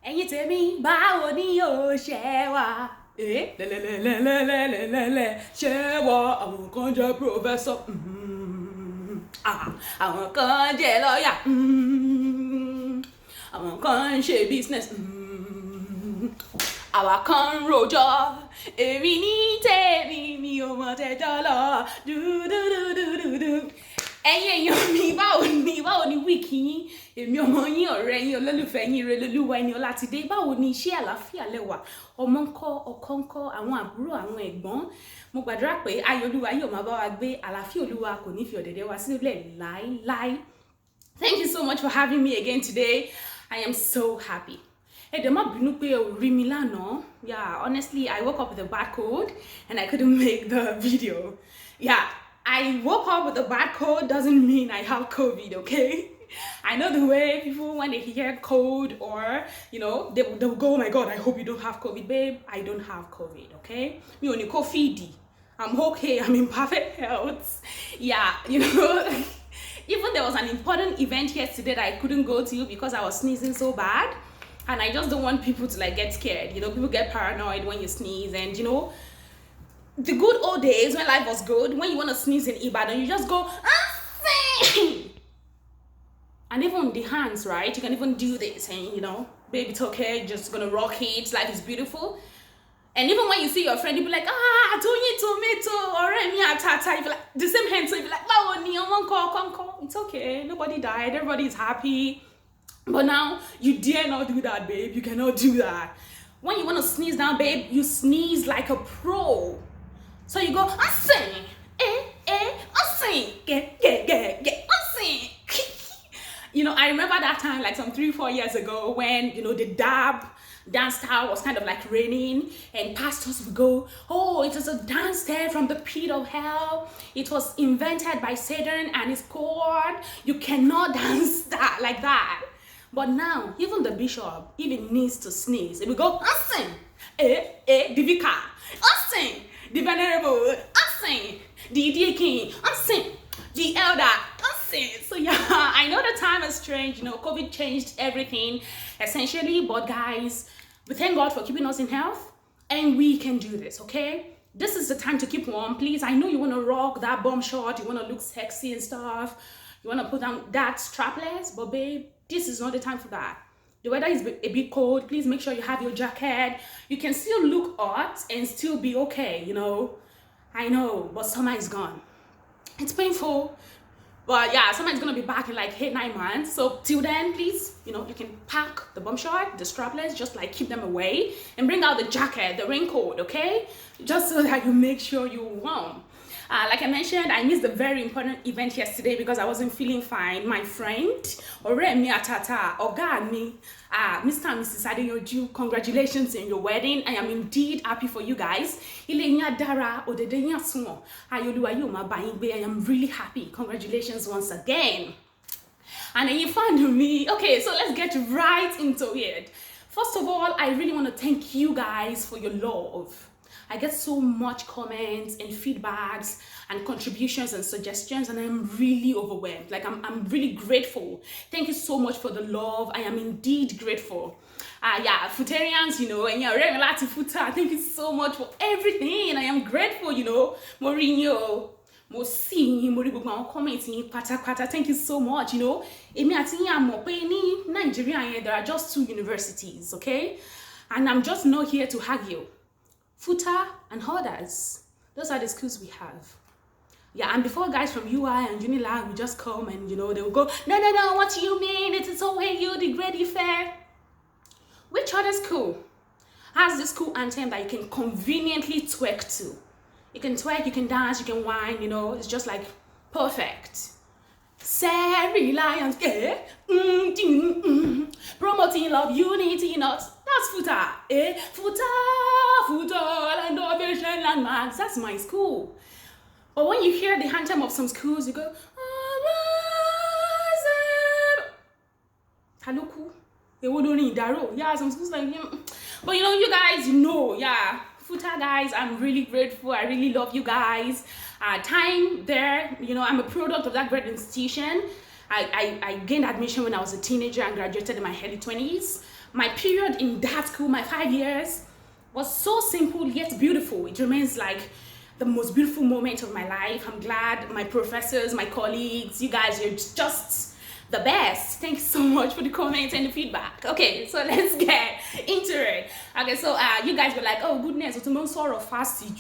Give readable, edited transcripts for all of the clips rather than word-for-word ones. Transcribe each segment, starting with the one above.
ẹ̀yin tèmi báwo ni yóò ṣe wá lẹ́lẹ́lẹ́lẹ́lẹ́lẹ́lẹ́ ṣé wọ àwọn kan jẹ́ professor àwọn kan jẹ́ lọ́yà àwọn kan ń ṣe business àwa kan ń rojọ́ èmi ní tèmi mi ò mọ̀ tẹ́jọ́ lọ dúdúdúdúdú. ẹ̀yin èèyàn mi báwo ni wíìkì yín èmi ọmọ yín ọ̀rẹ́ yín olólùfẹ́ yín Relolúwa ẹni Ọlátidé báwo ni iṣẹ́ àlàáfíà lẹ́wà ọmọ ńkọ́ ọkọ ńkọ́ àwọn àbúrò àwọn ẹ̀gbọ́n mo gbàdúrà pé ayọ̀ Olúwa yóò máa bá wa gbé àlàáfíà Olúwa kò ní fi ọ̀dẹ̀dẹ̀ wa sílẹ̀ láíláí. Thank you so much for having me again today. I am so happy. Ẹ̀dẹ̀ má bínú pé o rí mi lánàá. Yeah, honestly, I woke up with a bad cold and I couldn't make the video. Yeah, I woke up with a bad cold doesn't mean I have COVID, okay? I know the way people, when they hear cold or, you know, they'll go, oh my God, I hope you don't have COVID. Babe, I don't have COVID, okay? Me only COVID. I'm okay, I'm in perfect health. Yeah, you know, even there was an important event yesterday that I couldn't go to because I was sneezing so bad. And I just don't want people to like get scared. You know, people get paranoid when you sneeze. And you know, the good old days when life was good, when you want to sneeze in Ibadan, you just go, and even the hands, right? You can even do this and, you know, baby, it's okay. You're just going to rock it. Life is beautiful. And even when you see your friend, you'll be like, tomato, or tata. You be like, the same hand. So you'll be like, it's okay. Nobody died. Everybody is happy. But now, you dare not do that, babe. You cannot do that. When you want to sneeze down, babe, you sneeze like a pro. So you go, You know, I remember that time, like some 3-4 years ago, when, you know, the dab dance style was kind of like raining, and pastors would go, oh, it is a dance style from the pit of hell. It was invented by Satan and his court. You cannot dance that like that. But now, even the bishop even needs to sneeze. It will go, the vicar, the venerable, the deacon, the elder, So yeah, I know the time has changed. You know, COVID changed everything, essentially. But guys, we thank God for keeping us in health, and we can do this, okay? This is the time to keep warm. Please, I know you want to rock that bomb shot. You want to look sexy and stuff. You want to put down that strapless, but babe, this is not the time for that. The weather is a bit cold. Please make sure you have your jacket. You can still look hot and still be okay, you know. I know, but summer is gone. It's painful. But yeah, summer is going to be back in like 8-9 months. So till then, please, you know, you can pack the bum short, the strapless, just like keep them away. And bring out the jacket, the raincoat, okay? Just so that you make sure you're warm. Like I mentioned, I missed a very important event yesterday because I wasn't feeling fine. My friend, Oremi Atata, Ogami, Mr. and Mrs. Adeyoju, congratulations on your wedding. I am indeed happy for you guys. I am really happy. Congratulations once again. And then you found me. Okay, so let's get right into it. First of all, I really want to thank you guys for your love. I get so much comments and feedbacks and contributions and suggestions, and I'm really overwhelmed. Like, I'm really grateful. Thank you so much for the love. I am indeed grateful. Yeah, Futarians, you know, and yeah, Remelati Futa, thank you so much for everything. And I am grateful, you know, Mourinho, thank you so much, you know. In Nigeria, there are just 2 universities, okay? And I'm just not here to argue. Futa and others. Those are the schools we have. Yeah, and before guys from UI and Unilag will just come and, you know, they will go, no, what do you mean? It is always you, the grade fair. Which other school has the school anthem that you can conveniently twerk to? You can twerk, you can dance, you can whine, you know, it's just like perfect. Say reliance, promoting love, unity, not. That's Futa, Futa, and Ovation Landmarks. That's my school. But when you hear the anthem of some schools, you go, Haluku, they would only Daro. Yeah, some schools like him. But you know, you guys, you know, yeah, Futa guys, I'm really grateful. I really love you guys. Time there, you know, I'm a product of that great institution. I gained admission when I was a teenager and graduated in my early 20s. my period in that school, my 5 years, was so simple yet beautiful. It remains like the most beautiful moment of my life. I'm glad my professors, my colleagues, you guys, you're just the best. Thanks so much for the comments and the feedback. Okay, so let's get into it. Okay, so you guys were like, oh goodness, what's sort of fast and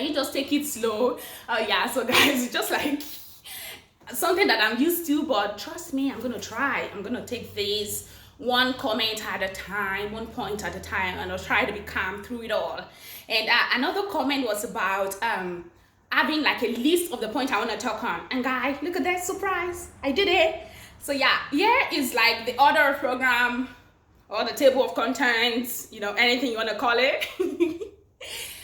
you just take it slow. Yeah, so guys, it's just like something that I'm used to, but trust me, I'm gonna try. I'm gonna take this one comment at a time, one point at a time, and I'll try to be calm through it all. And another comment was about having like a list of the points I want to talk on. And guys, look at that surprise, I did it. So yeah, here is like the order of program or the table of contents, you know, anything you want to call it.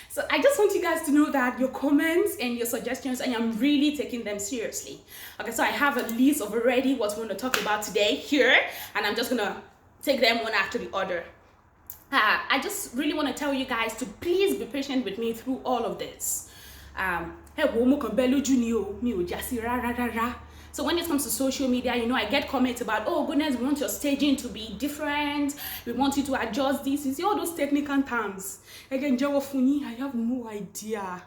So I just want you guys to know that your comments and your suggestions, I am really taking them seriously. Okay, so I have a list of already what we want to talk about today here, and I'm just gonna take them one after the other. I just really want to tell you guys to please be patient with me through all of this. So when it comes to social media, you know, I get comments about, oh goodness, we want your staging to be different. We want you to adjust this. You see all those technical terms. Again, I have no idea.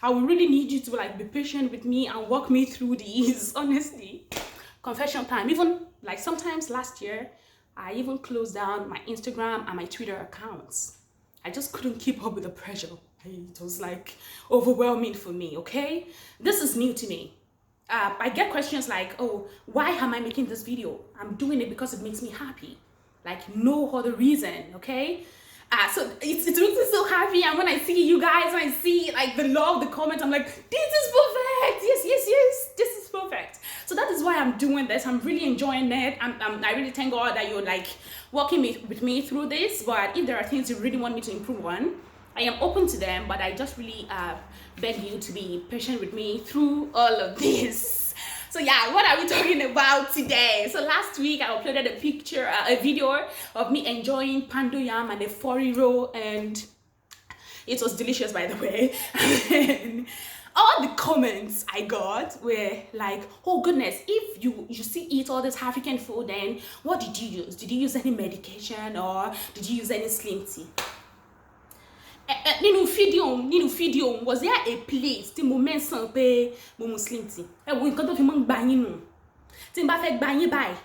I will really need you to like be patient with me and walk me through these, honestly. Confession time. Even like sometimes last year, I even closed down my Instagram and my Twitter accounts. I just couldn't keep up with the pressure. It was like overwhelming for me, okay? This is new to me. I get questions like, oh, why am I making this video? I'm doing it because it makes me happy. Like no other reason, okay? So it makes me so happy, and when I see you guys, when I see like the love, the comments, I'm like, this is perfect. Yes, this is perfect. So that is why I'm doing this. I'm really enjoying it. I really thank God that you're like walking with me through this. But if there are things you really want me to improve on, I am open to them, but I just really beg you to be patient with me through all of this. So yeah, what are we talking about today? So last week I uploaded a video of me enjoying pando yam and a 4-roll, and it was delicious, by the way. And all the comments I got were like, oh goodness, if you still eat all this African food, then what did you use? Did you use any medication, or did you use any slim tea? Nínú fídíò was there a place tí mo mention pé mo Muslim tea? Wo nǹkan tó fi mọ́ ń gba yín nù. Tí n bá fẹ́ gba yín báyìí,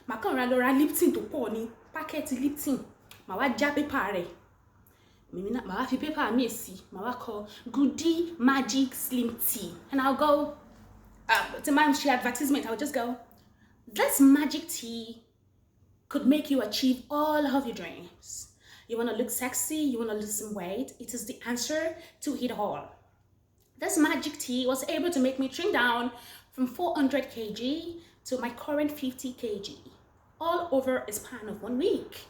màá kàn ra lọ ra Lipton tó pọ̀ ní pákẹ́ẹ̀tì Lipton. Màá wá já pépà rẹ̀. Màá wá fi pépà mi sí. Màá wá kọ Goody Magic Slim Tea. And I'll go, to my advertisement, I'll just go, this magic tea could make you achieve all of your dreams. You want to look sexy, you want to lose some weight, it is the answer to it all. This magic tea was able to make me trim down from 400 kg to my current 50 kg, all over a span of 1 week.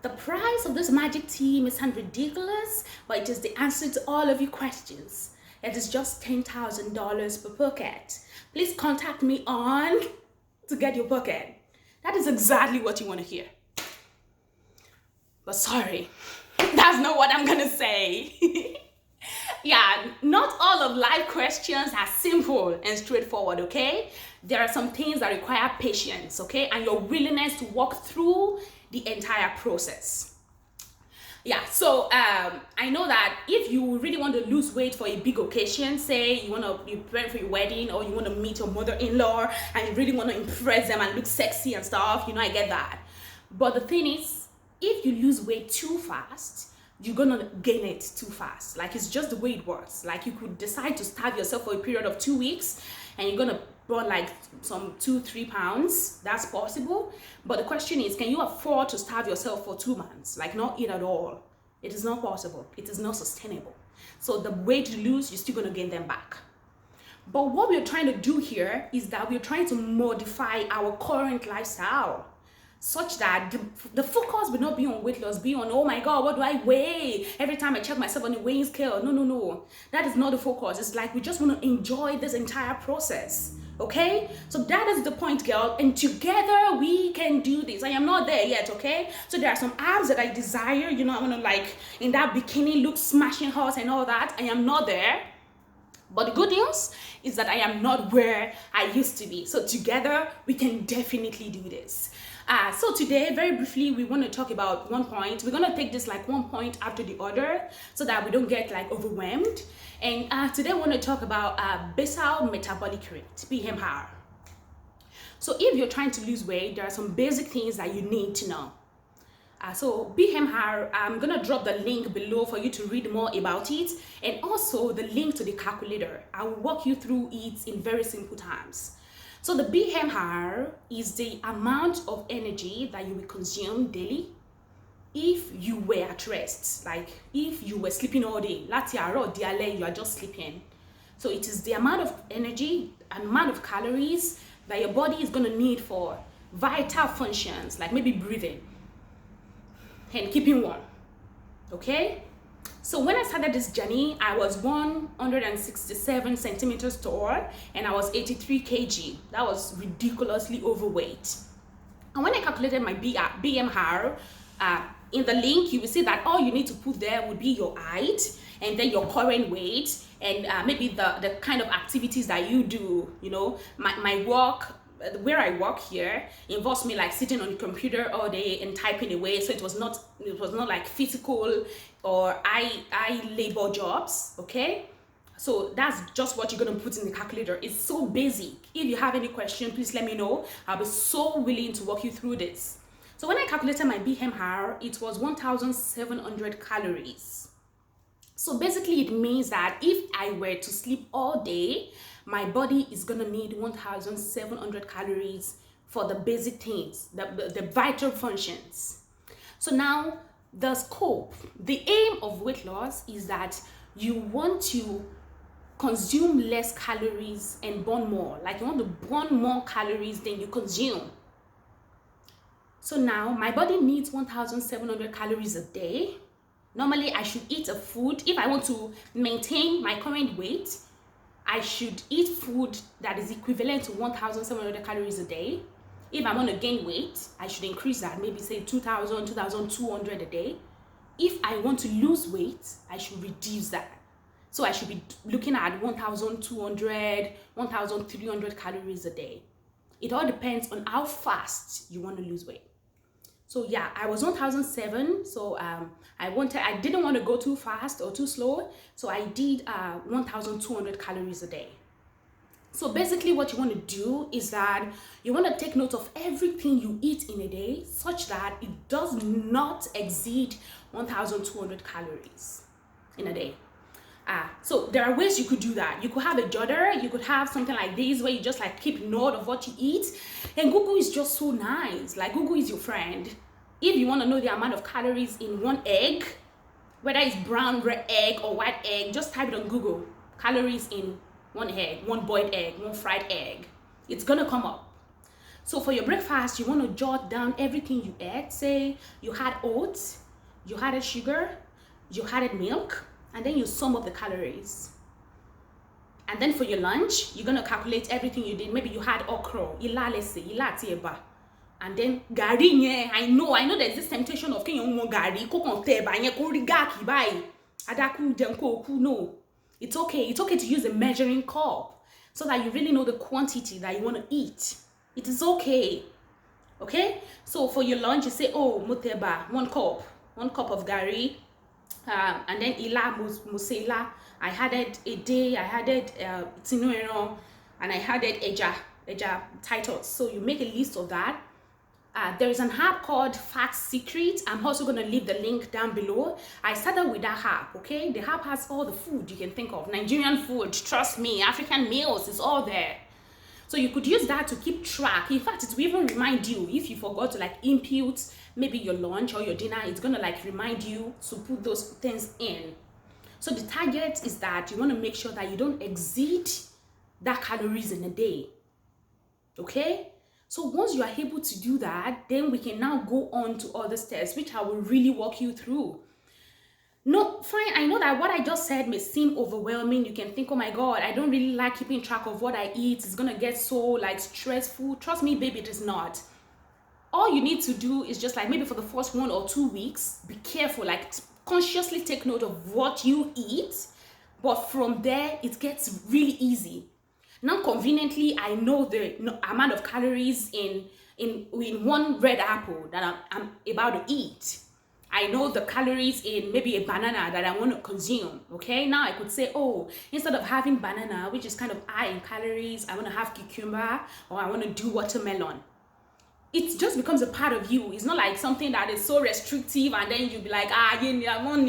The price of this magic tea may sound ridiculous, but it is the answer to all of your questions. It is just $10,000 per bucket. Please contact me on to get your bucket. That is exactly what you want to hear. But sorry, that's not what I'm gonna say. Yeah, not all of life questions are simple and straightforward, okay? There are some things that require patience, okay? And your willingness to walk through the entire process. Yeah, so I know that if you really want to lose weight for a big occasion, say you're preparing for your wedding, or you want to meet your mother-in-law and you really want to impress them and look sexy and stuff, you know, I get that. But the thing is, if you lose weight too fast, you're gonna gain it too fast. Like, it's just the way it works. Like, you could decide to starve yourself for a period of 2 weeks and you're gonna burn like some 2-3 pounds. That's possible. But the question is, can you afford to starve yourself for 2 months? Like, not eat at all. It is not possible. It is not sustainable. So the weight you lose, you're still gonna gain them back. But what we're trying to do here is that we're trying to modify our current lifestyle, such that the focus will not be on weight loss, be on, oh my God, what do I weigh? Every time I check myself on the weighing scale. No. That is not the focus. It's like we just want to enjoy this entire process, okay? So that is the point, girl. And together we can do this. I am not there yet, okay? So there are some abs that I desire. You know, I want to like in that bikini look smashing hot and all that. I am not there. But the good news is that I am not where I used to be. So together, we can definitely do this. So today, very briefly, we want to talk about one point. We're going to take this like one point after the other so that we don't get like overwhelmed. And today, I want to talk about basal metabolic rate, BMR. So if you're trying to lose weight, there are some basic things that you need to know. So BMR, I'm gonna drop the link below for you to read more about it, and also the link to the calculator. I will walk you through it in very simple terms. So the BMR is the amount of energy that you will consume daily if you were at rest, like if you were sleeping all day. Lati aro diale, you are just sleeping. So it is the amount of energy, amount of calories that your body is gonna need for vital functions, like maybe breathing and keeping warm. Okay, so when I started this journey, I was 167 centimeters tall and I was 83 kg. That was ridiculously overweight. And when I calculated my BMR, in the link you will see that all you need to put there would be your height and then your current weight and maybe the kind of activities that you do. You know, my work, where I work here, involves me like sitting on the computer all day and typing away. So it was not like physical or eye labor jobs. Okay, so that's just what you're gonna put in the calculator. It's so basic. If you have any question, please let me know. I'll be so willing to walk you through this. So when I calculated my BMR, it was 1,700 calories. So basically it means that if I were to sleep all day, my body is gonna need 1,700 calories for the basic things, the vital functions. So now the scope, the aim of weight loss is that you want to consume less calories and burn more. Like you want to burn more calories than you consume. So now my body needs 1,700 calories a day. Normally I should eat a food, if I want to maintain my current weight, I should eat food that is equivalent to 1,700 calories a day. If I want to gain weight, I should increase that, maybe say 2,000, 2,200 a day. If I want to lose weight, I should reduce that. So I should be looking at 1,200, 1,300 calories a day. It all depends on how fast you want to lose weight. So yeah, I was 1,007, so I didn't want to go too fast or too slow, so I did 1,200 calories a day. So basically what you want to do is that you want to take note of everything you eat in a day such that it does not exceed 1,200 calories in a day. So there are ways you could do that. You could have a jotter, you could have something like this where you just like keep note of what you eat. And Google is just so nice. Like Google is your friend. If you want to know the amount of calories in one egg, whether it's brown, red egg or white egg, just type it on Google. Calories in one egg, one boiled egg, one fried egg. It's gonna come up. So for your breakfast, you want to jot down everything you ate. Say you had oats, you had sugar, you had milk, and then you sum up the calories. And then for your lunch, you're gonna calculate everything you did. Maybe you had okra, ila lese, ila tieba, and then gari nye. I know there's this temptation of gari, no. It's okay to use a measuring cup so that you really know the quantity that you want to eat. It is okay. Okay? So for your lunch, you say, oh, muteba, one cup of gari. And then ila musela, I had it a day, I had it tinuero, and I had it eja titles. So you make a list of that. There is an app called FatSecret. I'm also going to leave the link down below. I started with that app, okay? The app has all the food you can think of. Nigerian food, trust me, African meals, it's all there. So you could use that to keep track. In fact, it will even remind you if you forgot to like input maybe your lunch or your dinner, it's gonna like remind you to put those things in. So the target is that you want to make sure that you don't exceed that calories in a day. Okay? So once you are able to do that, then we can now go on to other steps, which I will really walk you through. No, fine, I know that what I just said may seem overwhelming. You can think, oh my God, I don't really like keeping track of what I eat. It's gonna get so like stressful. Trust me, baby, it is not. All you need to do is just like maybe for the first 1 or 2 weeks, be careful, like consciously take note of what you eat. But from there, it gets really easy. Now, conveniently, I know the amount of calories in one red apple that I'm about to eat. I know the calories in maybe a banana that I want to consume. Okay, now I could say, oh, instead of having banana, which is kind of high in calories, I want to have cucumber, or I want to do watermelon. It just becomes a part of you. It's not like something that is so restrictive and then you'll be like, I want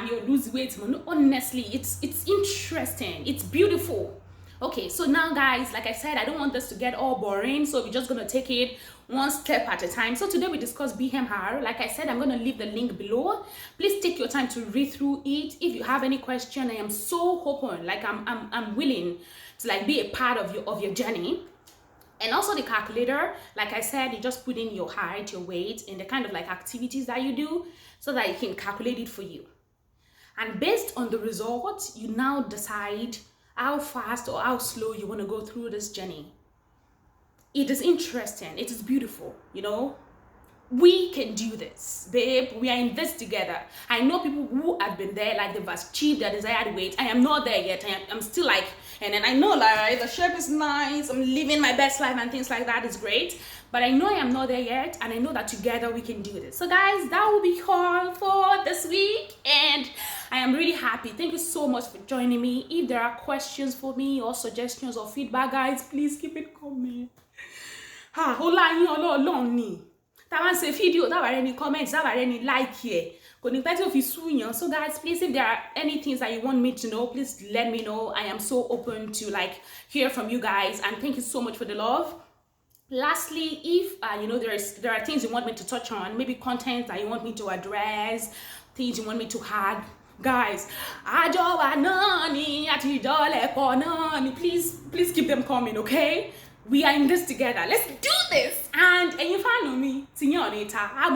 you lose weight. No, honestly, it's interesting. It's beautiful. Okay, so now guys, like I said, I don't want this to get all boring, so we're just gonna take it one step at a time. So today we discuss BMR. Like I said, I'm gonna leave the link below. Please take your time to read through it. If you have any question, I am so open. Like I'm willing to like be a part of your journey. And also the calculator, like I said, you just put in your height, your weight, and the kind of like activities that you do so that it can calculate it for you. And based on the results, you now decide how fast or how slow you want to go through this journey. It is interesting. It is beautiful, you know. We can do this, babe. We are in this together. I know people who have been there, like they've achieved their desired weight. I am not there yet. I'm still like, and then I know like the shape is nice, I'm living my best life and things like that is great. But I know I am not there yet, and I know that together we can do this. So guys, that will be all for this week, and I am really happy. Thank you so much for joining me. If there are questions for me or suggestions or feedback, guys, please keep it coming. That was a video, that were any comments, that were any like here. So guys, please, if there are any things that you want me to know, please let me know. I am so open to like hear from you guys, and thank you so much for the love. Lastly, if there are things you want me to touch on, maybe content that you want me to address, things you want me to add, guys, please keep them coming, okay? We are in this together. Let's do this. And you follow me, Signor Nita, I'm